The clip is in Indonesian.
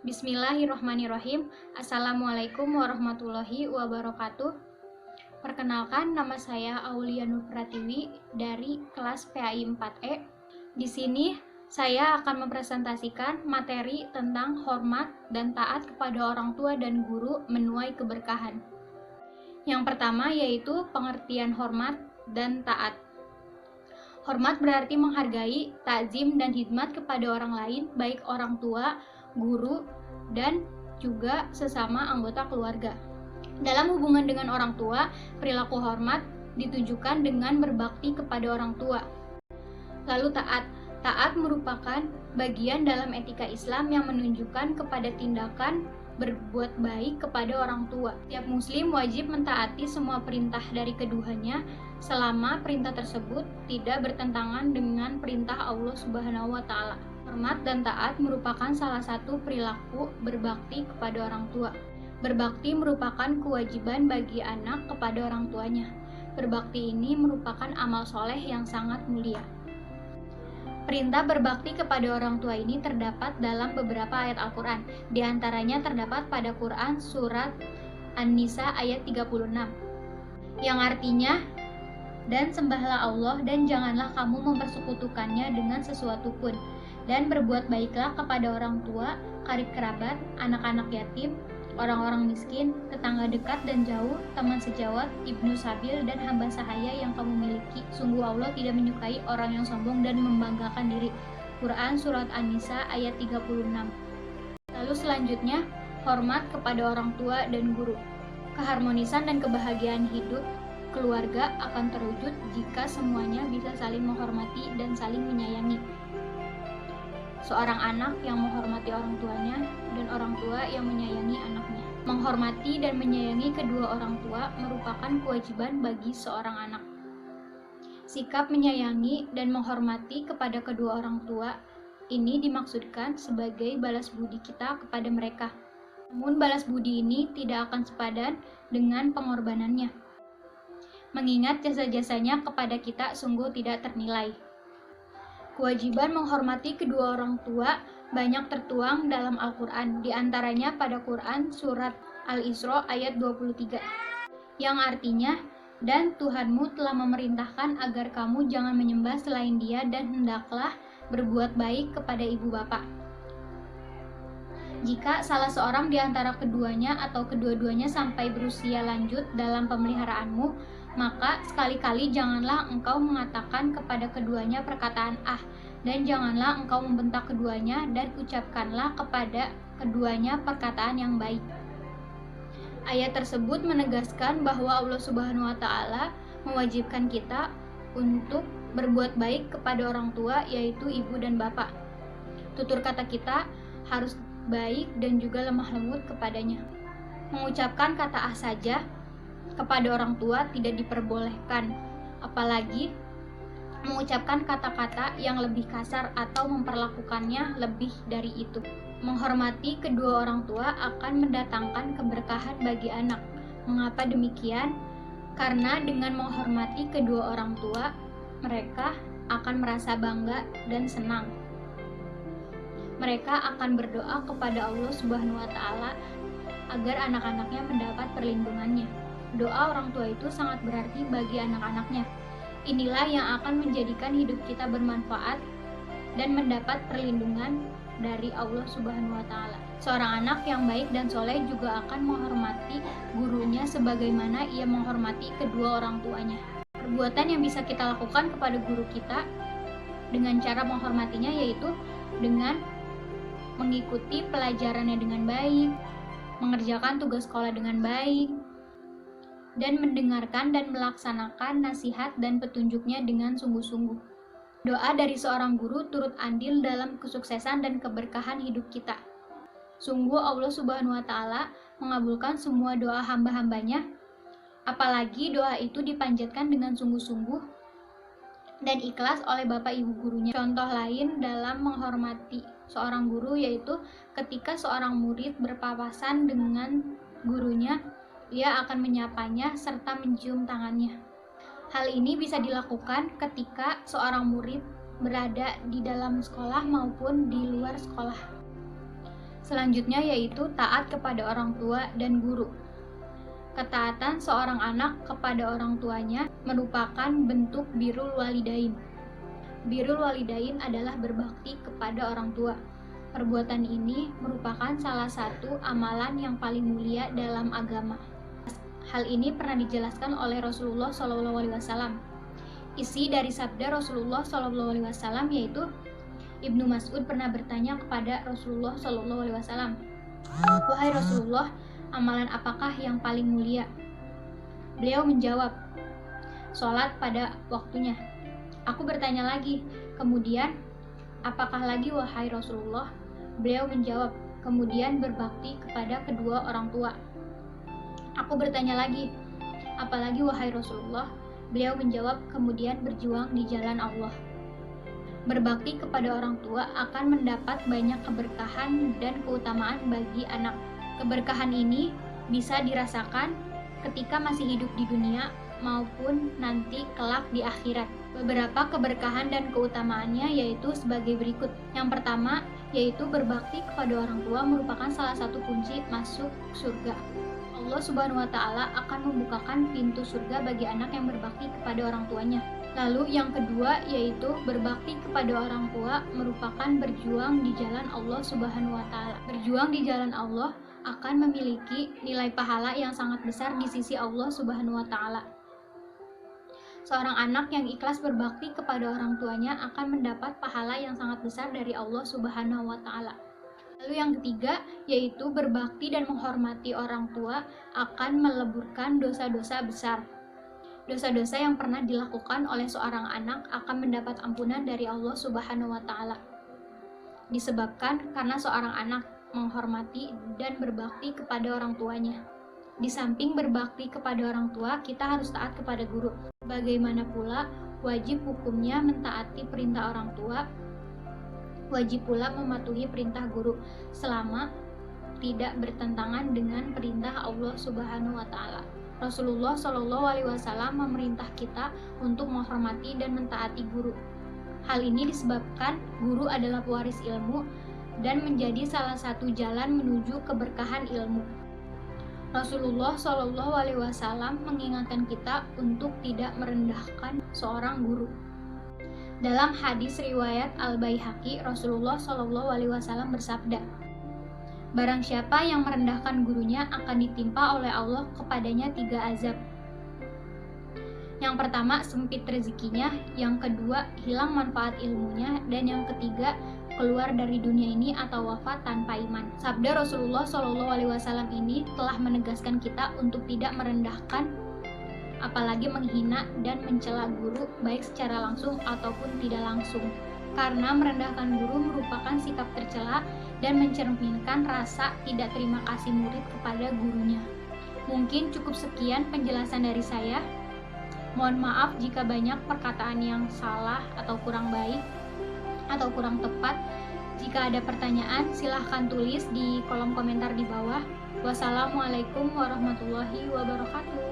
Bismillahirrohmanirrohim. Assalamualaikum warahmatullahi wabarakatuh. Perkenalkan, nama saya Aulia Nur Pratiwi dari kelas PAI 4E. Di sini saya akan mempresentasikan materi tentang hormat dan taat kepada orang tua dan guru menuai keberkahan. Yang pertama yaitu pengertian hormat dan taat. Hormat berarti menghargai, takzim, dan khidmat kepada orang lain, baik orang tua, guru, dan juga sesama anggota keluarga. Dalam hubungan dengan orang tua, perilaku hormat ditujukan dengan berbakti kepada orang tua. Lalu taat. Taat merupakan bagian dalam etika Islam yang menunjukkan kepada tindakan berbuat baik kepada orang tua. Setiap muslim wajib mentaati semua perintah dari keduanya selama perintah tersebut tidak bertentangan dengan perintah Allah Subhanahu wa Ta'ala. Hormat dan taat merupakan salah satu perilaku berbakti kepada orang tua. Berbakti merupakan kewajiban bagi anak kepada orang tuanya. Berbakti ini merupakan amal soleh yang sangat mulia. Perintah berbakti kepada orang tua ini terdapat dalam beberapa ayat Al-Quran. Di antaranya terdapat pada Quran surat An-Nisa ayat 36, yang artinya, dan sembahlah Allah dan janganlah kamu mempersekutukannya dengan sesuatu pun, dan berbuat baiklah kepada orang tua, karib kerabat, anak-anak yatim, orang-orang miskin, tetangga dekat dan jauh, teman sejawat, ibnu sabil, dan hamba sahaya yang kamu miliki. Sungguh Allah tidak menyukai orang yang sombong dan membanggakan diri. Quran Surat An-Nisa ayat 36. Lalu selanjutnya, hormat kepada orang tua dan guru. Keharmonisan dan kebahagiaan hidup keluarga akan terwujud jika semuanya bisa saling menghormati dan saling menyayangi. Seorang anak yang menghormati orang tuanya dan orang tua yang menyayangi anaknya. Menghormati dan menyayangi kedua orang tua merupakan kewajiban bagi seorang anak. Sikap menyayangi dan menghormati kepada kedua orang tua ini dimaksudkan sebagai balas budi kita kepada mereka. Namun balas budi ini tidak akan sepadan dengan pengorbanannya. Mengingat jasa-jasanya kepada kita sungguh tidak ternilai. Kewajiban menghormati kedua orang tua banyak tertuang dalam Al-Quran, di antaranya pada Quran Surat Al-Isra ayat 23, yang artinya, dan Tuhanmu telah memerintahkan agar kamu jangan menyembah selain Dia dan hendaklah berbuat baik kepada ibu bapak. Jika salah seorang di antara keduanya atau kedua-duanya sampai berusia lanjut dalam pemeliharaanmu, maka sekali-kali janganlah engkau mengatakan kepada keduanya perkataan "ah", dan janganlah engkau membentak keduanya, dan ucapkanlah kepada keduanya perkataan yang baik. Ayat tersebut menegaskan bahwa Allah Subhanahu wa Ta'ala mewajibkan kita untuk berbuat baik kepada orang tua, yaitu ibu dan bapak. Tutur kata kita harus baik dan juga lemah lembut kepadanya. Mengucapkan kata "ah" saja kepada orang tua tidak diperbolehkan, apalagi mengucapkan kata-kata yang lebih kasar atau memperlakukannya lebih dari itu. Menghormati kedua orang tua akan mendatangkan keberkahan bagi anak. Mengapa demikian? Karena dengan menghormati kedua orang tua, mereka akan merasa bangga dan senang. Mereka akan berdoa kepada Allah Subhanahu wa Ta'ala agar anak-anaknya mendapat perlindungannya. Doa orang tua itu sangat berarti bagi anak-anaknya. Inilah yang akan menjadikan hidup kita bermanfaat dan mendapat perlindungan dari Allah Subhanahu wa Ta'ala. Seorang anak yang baik dan soleh juga akan menghormati gurunya sebagaimana ia menghormati kedua orang tuanya. Perbuatan yang bisa kita lakukan kepada guru kita dengan cara menghormatinya yaitu dengan mengikuti pelajarannya dengan baik, mengerjakan tugas sekolah dengan baik, dan mendengarkan dan melaksanakan nasihat dan petunjuknya dengan sungguh-sungguh. Doa dari seorang guru turut andil dalam kesuksesan dan keberkahan hidup kita. Sungguh Allah Subhanahu wa Ta'ala mengabulkan semua doa hamba-hambanya, apalagi doa itu dipanjatkan dengan sungguh-sungguh dan ikhlas oleh bapak ibu gurunya. Contoh lain dalam menghormati seorang guru yaitu ketika seorang murid berpapasan dengan gurunya, ia akan menyapanya serta mencium tangannya. Hal ini bisa dilakukan ketika seorang murid berada di dalam sekolah maupun di luar sekolah. Selanjutnya yaitu taat kepada orang tua dan guru. Ketaatan seorang anak kepada orang tuanya merupakan bentuk birrul walidain. Birrul walidain adalah berbakti kepada orang tua. Perbuatan ini merupakan salah satu amalan yang paling mulia dalam agama. Hal ini pernah dijelaskan oleh Rasulullah SAW. Isi dari sabda Rasulullah SAW yaitu Ibnu Mas'ud pernah bertanya kepada Rasulullah SAW, "Wahai Rasulullah, amalan apakah yang paling mulia?" Beliau menjawab, "Sholat pada waktunya." Aku bertanya lagi, "Kemudian, apakah lagi wahai Rasulullah?" Beliau menjawab, "Kemudian berbakti kepada kedua orang tua." Aku bertanya lagi, "Apalagi wahai Rasulullah?" Beliau menjawab, "Kemudian berjuang di jalan Allah." Berbakti kepada orang tua akan mendapat banyak keberkahan dan keutamaan bagi anak. Keberkahan ini bisa dirasakan ketika masih hidup di dunia maupun nanti kelak di akhirat. Beberapa keberkahan dan keutamaannya yaitu sebagai berikut. Yang pertama, yaitu berbakti kepada orang tua merupakan salah satu kunci masuk surga. Allah Subhanahu wa Ta'ala akan membukakan pintu surga bagi anak yang berbakti kepada orang tuanya. Lalu yang kedua yaitu berbakti kepada orang tua merupakan berjuang di jalan Allah Subhanahu wa Ta'ala. Berjuang di jalan Allah akan memiliki nilai pahala yang sangat besar di sisi Allah Subhanahu wa Ta'ala. Seorang anak yang ikhlas berbakti kepada orang tuanya akan mendapat pahala yang sangat besar dari Allah Subhanahu wa Ta'ala. Lalu yang ketiga yaitu berbakti dan menghormati orang tua akan meleburkan dosa-dosa besar. Dosa-dosa yang pernah dilakukan oleh seorang anak akan mendapat ampunan dari Allah Subhanahu wa Ta'ala. Disebabkan karena seorang anak menghormati dan berbakti kepada orang tuanya. Di samping berbakti kepada orang tua, kita harus taat kepada guru. Bagaimana pula wajib hukumnya mentaati perintah orang tua, wajib pula mematuhi perintah guru selama tidak bertentangan dengan perintah Allah Subhanahu wa Ta'ala. Rasulullah SAW memerintah kita untuk menghormati dan mentaati guru. Hal ini disebabkan guru adalah pewaris ilmu dan menjadi salah satu jalan menuju keberkahan ilmu. Rasulullah SAW mengingatkan kita untuk tidak merendahkan seorang guru. Dalam hadis riwayat Al-Baihaqi, Rasulullah SAW bersabda, "Barang siapa yang merendahkan gurunya akan ditimpa oleh Allah kepadanya 3 azab. Yang pertama, sempit rezekinya, yang kedua, hilang manfaat ilmunya, dan yang ketiga, keluar dari dunia ini atau wafat tanpa iman." Sabda Rasulullah SAW ini telah menegaskan kita untuk tidak merendahkan, apalagi menghina dan mencela guru, baik secara langsung ataupun tidak langsung. Karena merendahkan guru merupakan sikap tercela dan mencerminkan rasa tidak terima kasih murid kepada gurunya. Mungkin cukup sekian penjelasan dari saya. Mohon maaf jika banyak perkataan yang salah atau kurang baik atau kurang tepat. Jika ada pertanyaan, silahkan tulis di kolom komentar di bawah. Wassalamualaikum warahmatullahi wabarakatuh.